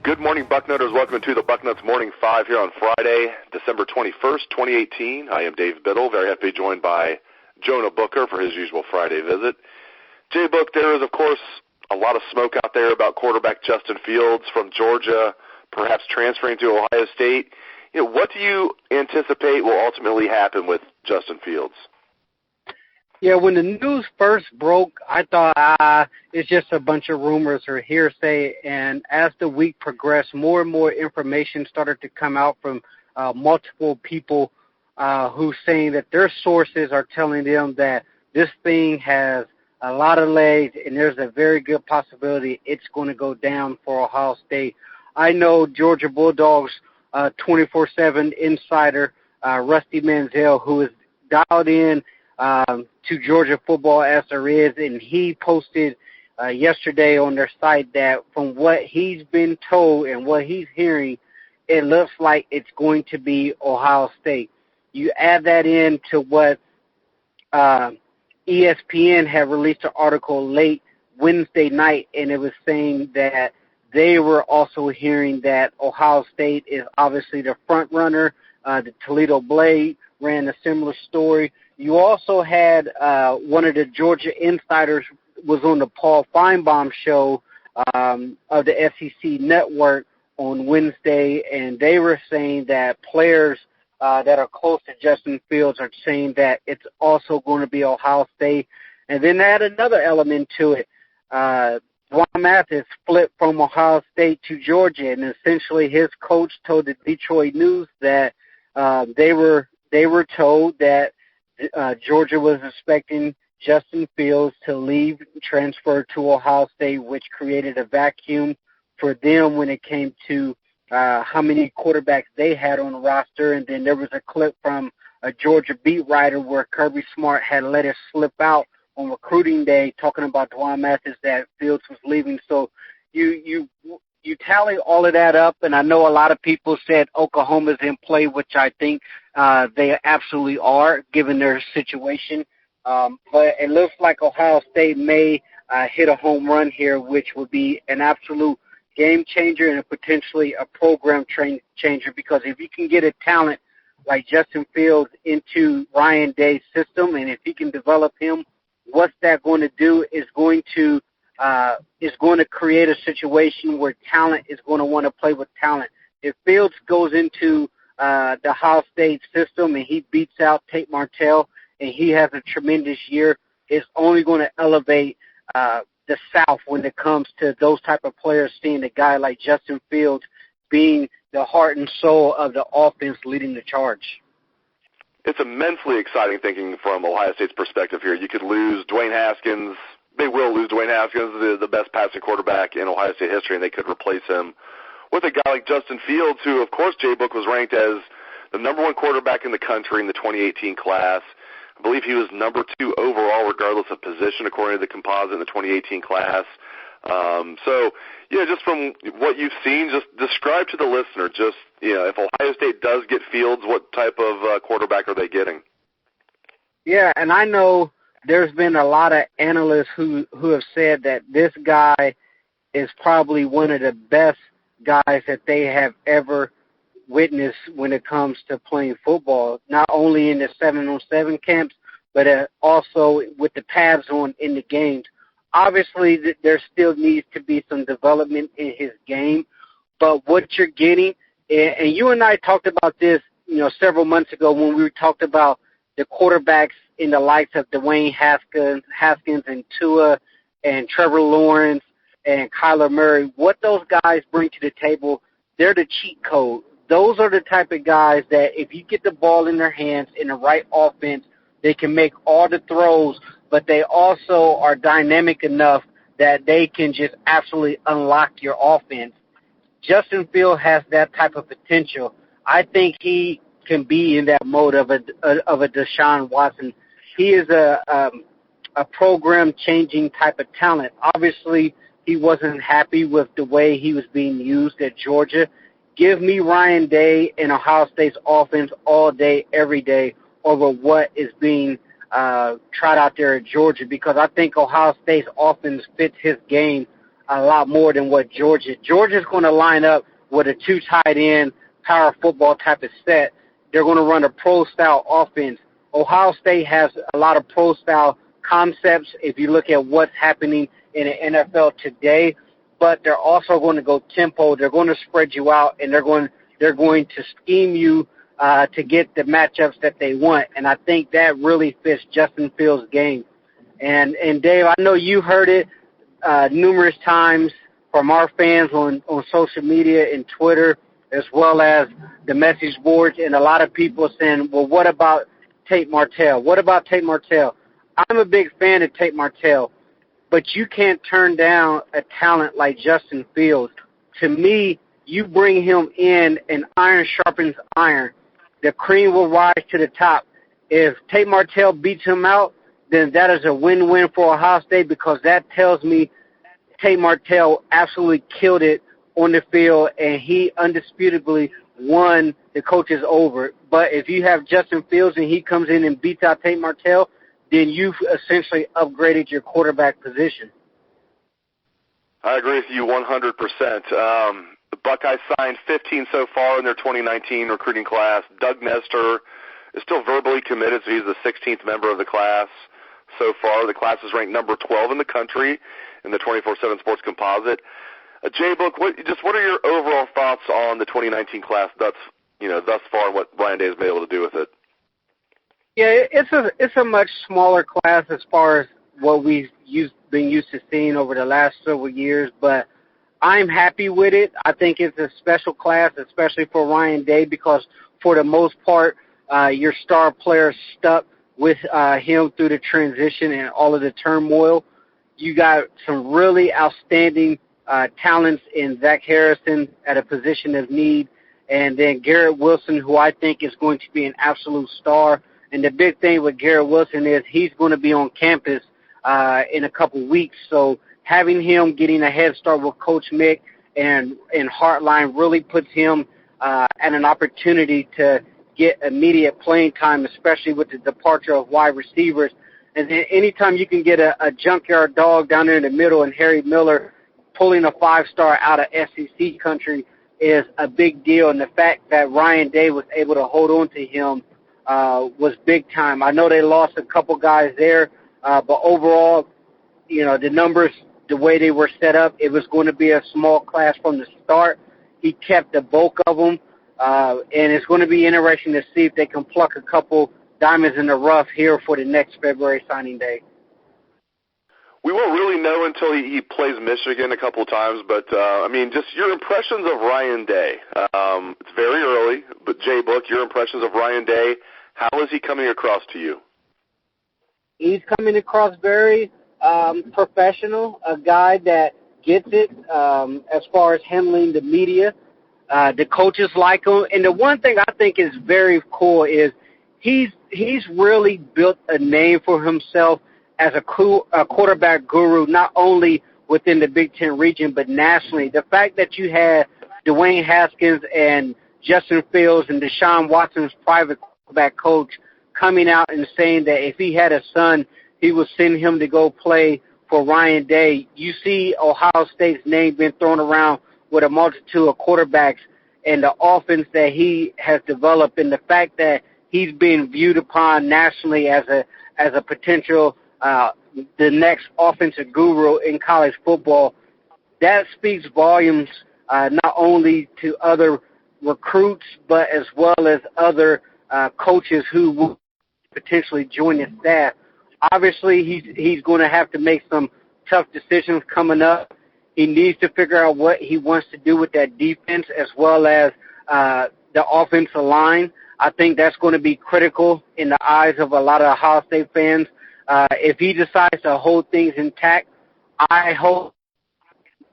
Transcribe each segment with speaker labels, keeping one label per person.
Speaker 1: Good morning, Bucknutters. Welcome to the Bucknuts Morning 5 here on Friday, December 21st, 2018. I am Dave Biddle, very happy to be joined by Jonah Booker for his usual Friday visit. JBook, there is, of course, a lot of smoke out there about quarterback Justin Fields from Georgia, perhaps transferring to Ohio State. What do you anticipate will ultimately happen with Justin Fields?
Speaker 2: Yeah, when the news first broke, I thought it's just a bunch of rumors or hearsay. And as the week progressed, more and more information started to come out from multiple people who saying that their sources are telling them that this thing has a lot of legs and there's a very good possibility it's going to go down for Ohio State. I know Georgia Bulldogs 24/7 insider Rusty Manziel, who is dialed in to Georgia football as there is, and he posted yesterday on their site that from what he's been told and what he's hearing, it looks like it's going to be Ohio State. You add that in to what ESPN had released an article late Wednesday night, and it was saying that they were also hearing that Ohio State is obviously the front runner. The Toledo Blade ran a similar story. You also had one of the Georgia insiders was on the Paul Feinbaum show of the SEC Network on Wednesday, and they were saying that players that are close to Justin Fields are saying that it's also going to be Ohio State. And then add another element to it. Dwan Mathis flipped from Ohio State to Georgia, and essentially his coach told the Detroit News that they were told that Georgia was expecting Justin Fields to leave, transfer to Ohio State, which created a vacuum for them when it came to how many quarterbacks they had on the roster. And then there was a clip from a Georgia beat writer where Kirby Smart had let it slip out on recruiting day talking about Dwan Mathis that Fields was leaving. So you tally all of that up, and I know a lot of people said Oklahoma's in play, which I think they absolutely are, given their situation. But it looks like Ohio State may hit a home run here, which would be an absolute game changer and potentially a program changer, because if you can get a talent like Justin Fields into Ryan Day's system, and if he can develop him, what's that going to do is going to create a situation where talent is going to want to play with talent. If Fields goes into the Ohio State system and he beats out Tate Martell and he has a tremendous year, it's only going to elevate the South when it comes to those type of players, seeing a guy like Justin Fields being the heart and soul of the offense leading the charge.
Speaker 1: It's immensely exciting thinking from Ohio State's perspective here. You could lose Dwayne Haskins. They will lose Dwayne Haskins, the best passing quarterback in Ohio State history, and they could replace him with a guy like Justin Fields, who, of course, JBook was ranked as the number one quarterback in the country in the 2018 class. I believe he was number 2 overall, regardless of position, according to the Composite in the 2018 class. So, just from what you've seen, just describe to the listener, if Ohio State does get Fields, what type of quarterback are they getting?
Speaker 2: Yeah, and I know there's been a lot of analysts who have said that this guy is probably one of the best guys that they have ever witnessed when it comes to playing football, not only in the 7-on-7 camps, but also with the pads on in the games. Obviously, there still needs to be some development in his game, but what you're getting, and you and I talked about this, several months ago when we talked about the quarterbacks in the likes of Dwayne Haskins and Tua and Trevor Lawrence and Kyler Murray, what those guys bring to the table, they're the cheat code. Those are the type of guys that if you get the ball in their hands in the right offense, they can make all the throws, but they also are dynamic enough that they can just absolutely unlock your offense. Justin Fields has that type of potential. I think he can be in that mode of a Deshaun Watson. He is a program-changing type of talent. Obviously, he wasn't happy with the way he was being used at Georgia. Give me Ryan Day and Ohio State's offense all day, every day, over what is being tried out there at Georgia, because I think Ohio State's offense fits his game a lot more than what Georgia. Georgia's going to line up with a two tight end power football type of set. They're going to run a pro-style offense. Ohio State has a lot of pro-style concepts if you look at what's happening in the NFL today, but they're also going to go tempo. They're going to spread you out, and they're going to scheme you to get the matchups that they want, and I think that really fits Justin Fields' game. And Dave, I know you heard it numerous times from our fans on social media and Twitter, as well as the message boards, and a lot of people saying, well, what about Tate Martell? What about Tate Martell? I'm a big fan of Tate Martell, but you can't turn down a talent like Justin Fields. To me, you bring him in and iron sharpens iron. The cream will rise to the top. If Tate Martell beats him out, then that is a win-win for Ohio State, because that tells me Tate Martell absolutely killed it on the field, and he undisputably won the coaches over. But if you have Justin Fields and he comes in and beats out Tate Martell, then you've essentially upgraded your quarterback position.
Speaker 1: I agree with you 100%. The Buckeyes signed 15 so far in their 2019 recruiting class. Doug Nestor is still verbally committed, so he's the 16th member of the class so far. The class is ranked number 12 in the country in the 24/7 Sports Composite. JBook, what are your overall thoughts on the 2019 class thus far, and what Ryan Day has been able to do with it?
Speaker 2: Yeah, it's a much smaller class as far as what we've been used to seeing over the last several years, but I'm happy with it. I think it's a special class, especially for Ryan Day, because for the most part, your star players stuck with him through the transition and all of the turmoil. You got some really outstanding talents in Zach Harrison at a position of need, and then Garrett Wilson, who I think is going to be an absolute star. And the big thing with Garrett Wilson is he's going to be on campus in a couple weeks. So having him getting a head start with Coach Mick and Hartline really puts him at an opportunity to get immediate playing time, especially with the departure of wide receivers. And then anytime you can get a junkyard dog down there in the middle and Harry Miller pulling a five-star out of SEC country is a big deal. And the fact that Ryan Day was able to hold on to him was big time. I know they lost a couple guys there, but overall, the numbers, the way they were set up, it was going to be a small class from the start. He kept the bulk of them, and it's going to be interesting to see if they can pluck a couple diamonds in the rough here for the next February signing day.
Speaker 1: We won't really know until he plays Michigan a couple times, but, just your impressions of Ryan Day. It's very early, but JBook, your impressions of Ryan Day, how is he coming across to you?
Speaker 2: He's coming across very professional, a guy that gets it as far as handling the media. The coaches like him. And the one thing I think is very cool is he's really built a name for himself as a quarterback guru, not only within the Big Ten region, but nationally. The fact that you had Dwayne Haskins and Justin Fields and Deshaun Watson's private quarterback coach coming out and saying that if he had a son, he would send him to go play for Ryan Day. You see Ohio State's name being thrown around with a multitude of quarterbacks, and the offense that he has developed, and the fact that he's being viewed upon nationally as a potential the next offensive guru in college football, that speaks volumes not only to other recruits but as well as other coaches who will potentially join his staff. Obviously, he's going to have to make some tough decisions coming up. He needs to figure out what he wants to do with that defense as well as the offensive line. I think that's going to be critical in the eyes of a lot of Ohio State fans. If he decides to hold things intact, I hope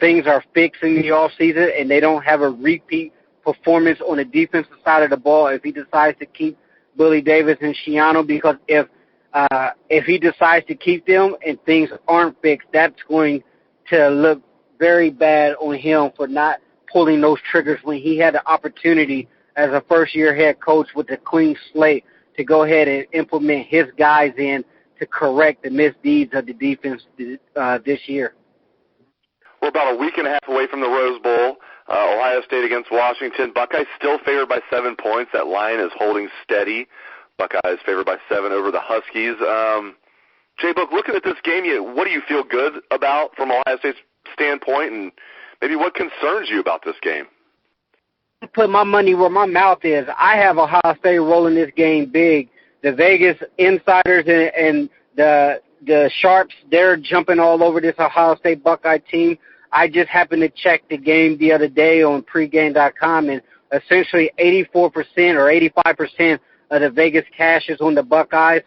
Speaker 2: things are fixed in the offseason and they don't have a repeat performance on the defensive side of the ball if he decides to keep Billy Davis and Schiano, because if he decides to keep them and things aren't fixed, that's going to look very bad on him for not pulling those triggers when he had the opportunity as a first-year head coach with a clean slate to go ahead and implement his guys in to correct the misdeeds of the defense this year.
Speaker 1: We're about a week and a half away from the Rose Bowl. Ohio State against Washington. Buckeyes still favored by 7 points. That line is holding steady. Buckeyes favored by 7 over the Huskies. JBook, looking at this game, what do you feel good about from Ohio State's standpoint, and maybe what concerns you about this game?
Speaker 2: Put my money where my mouth is. I have Ohio State rolling this game big. The Vegas insiders and the sharps, they're jumping all over this Ohio State Buckeye team. I just happened to check the game the other day on pregame.com, and essentially 84% or 85% of the Vegas cash is on the Buckeyes.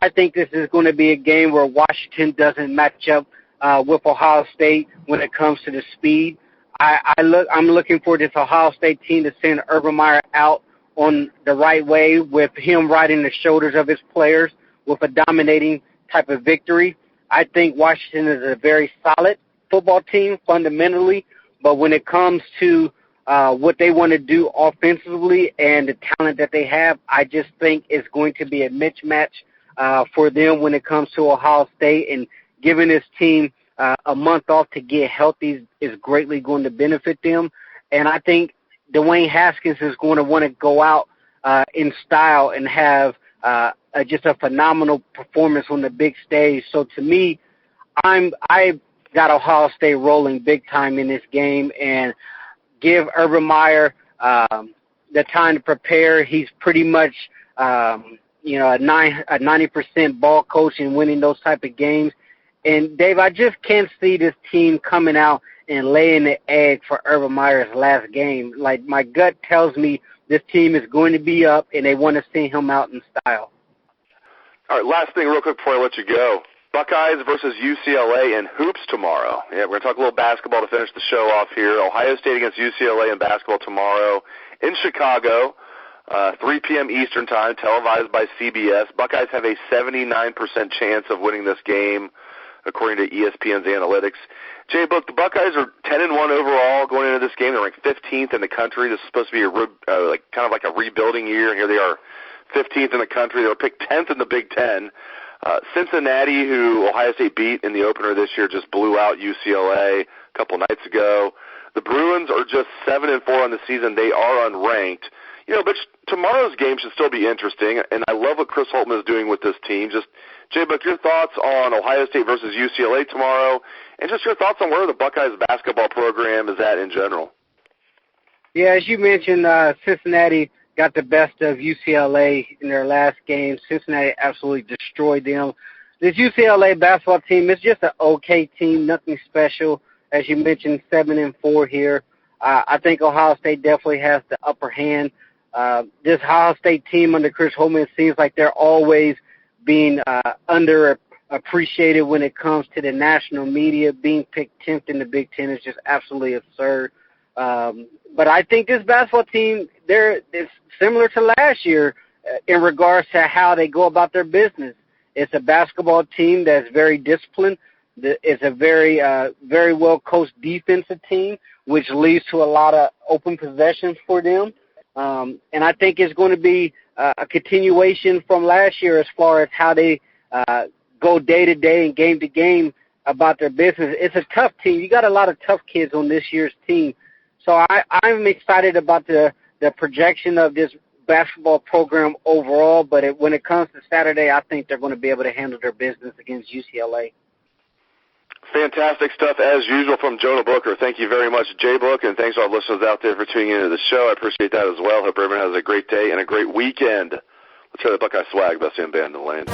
Speaker 2: I think this is going to be a game where Washington doesn't match up with Ohio State when it comes to the speed. I'm looking for this Ohio State team to send Urban Meyer out on the right way, with him riding the shoulders of his players with a dominating type of victory. I think Washington is a very solid football team fundamentally, but when it comes to what they want to do offensively and the talent that they have, I just think it's going to be a mismatch for them when it comes to Ohio State, and giving this team a month off to get healthy is greatly going to benefit them. And I think Dwayne Haskins is going to want to go out in style and have just a phenomenal performance on the big stage. So to me, I got Ohio State rolling big time in this game, and give Urban Meyer the time to prepare. He's pretty much a 90% ball coach and winning those type of games. And, Dave, I just can't see this team coming out and laying the egg for Urban Meyer's last game. Like, my gut tells me this team is going to be up, and they want to see him out in style.
Speaker 1: All right, last thing real quick before I let you go. Buckeyes versus UCLA in hoops tomorrow. Yeah, we're going to talk a little basketball to finish the show off here. Ohio State against UCLA in basketball tomorrow in Chicago, 3 p.m. Eastern time, televised by CBS. Buckeyes have a 79% chance of winning this game, according to ESPN's analytics. JBook, the Buckeyes are 10-1 overall going into this game. They're ranked 15th in the country. This is supposed to be kind of like a rebuilding year, and here they are 15th in the country. They were picked 10th in the Big Ten. Cincinnati, who Ohio State beat in the opener this year, just blew out UCLA a couple nights ago. The Bruins are just 7-4 on the season. They are unranked. But tomorrow's game should still be interesting, and I love what Chris Holtmann is doing with this team. Just, JBook, your thoughts on Ohio State versus UCLA tomorrow, and just your thoughts on where the Buckeyes basketball program is at in general.
Speaker 2: Yeah, as you mentioned, Cincinnati got the best of UCLA in their last game. Cincinnati absolutely destroyed them. This UCLA basketball team is just an okay team, nothing special. As you mentioned, 7-4 here. I think Ohio State definitely has the upper hand. This Ohio State team under Chris Holtmann seems like they're always being underappreciated when it comes to the national media. Being picked 10th in the Big Ten is just absolutely absurd. But I think this basketball team, it's similar to last year in regards to how they go about their business. It's a basketball team that's very disciplined. It's a very, very well-coached defensive team, which leads to a lot of open possessions for them. And I think it's going to be a continuation from last year as far as how they go day-to-day and game-to-game about their business. It's a tough team. You got a lot of tough kids on this year's team. So I'm excited about the projection of this basketball program overall, but when it comes to Saturday, I think they're going to be able to handle their business against UCLA.
Speaker 1: Fantastic stuff, as usual, from Jonah Booker. Thank you very much, JBook, and thanks to our listeners out there for tuning into the show. I appreciate that as well. Hope everyone has a great day and a great weekend. Let's hear the Buckeye swag, best in band in the lane.